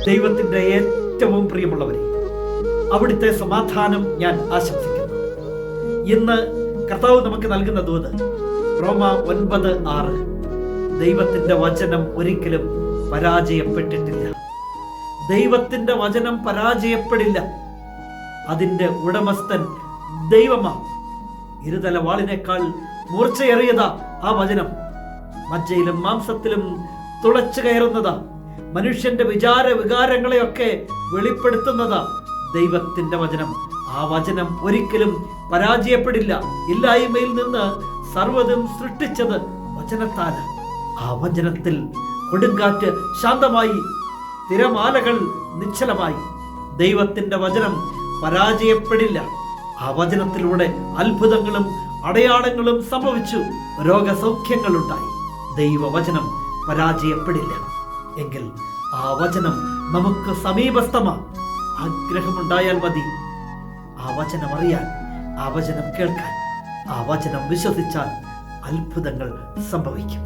ദൈവത്തിൻ്റെ ഏറ്റവും പ്രിയമുള്ളവരെ, അവിടുത്തെ സമാധാനം ഞാൻ ആശംസിക്കുന്നു. ഇന്ന് കർത്താവ് നമുക്ക് നൽകുന്ന ദൂത് റോമ 9:6. ദൈവത്തിൻ്റെ വചനം ഒരിക്കലും പരാജയപ്പെട്ടിട്ടില്ല. ദൈവത്തിൻ്റെ വചനം പരാജയപ്പെടില്ല. അതിൻ്റെ ഉടമസ്ഥൻ ദൈവമാണ്. ഇരുതല വാളിനേക്കാൾ മൂർച്ചയേറിയതാ ആ വചനം. മജ്ജയിലും മാംസത്തിലും തുളച്ചു കയറുന്നതാ. മനുഷ്യന്റെ വിചാര വികാരങ്ങളെയൊക്കെ വെളിപ്പെടുത്തുന്നതാ ദൈവത്തിന്റെ വചനം. ആ വചനം ഒരിക്കലും പരാജയപ്പെടില്ല. ഇല്ലായ്മയിൽ നിന്ന് സർവ്വതും സൃഷ്ടിച്ചത് വചനത്താല. ആ വചനത്തിൽ കൊടുങ്കാറ്റ് ശാന്തമായി, തിരമാലകൾ നിശ്ചലമായി. ദൈവത്തിന്റെ വചനം പരാജയപ്പെടില്ല. ആ വചനത്തിലൂടെ അത്ഭുതങ്ങളും അടയാളങ്ങളും സംഭവിച്ചു. രോഗസൗഖ്യങ്ങളുണ്ടായി. ദൈവവചനം പരാജയപ്പെടില്ല. എങ്കിൽ ആ വചനം നമുക്ക് സമീപസ്ഥമാണ്. ആഗ്രഹമുണ്ടായാൽ മതി ആ വചനം അറിയാൻ, ആ വചനം കേൾക്കാൻ. ആ വചനം വിശ്വസിച്ചാൽ അത്ഭുതങ്ങൾ സംഭവിക്കും.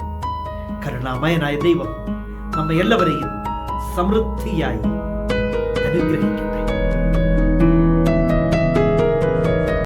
കരുണാമയനായ ദൈവം നമ്മെ എല്ലാവരെയും സമൃദ്ധിയായി അനുഗ്രഹിക്കട്ടെ.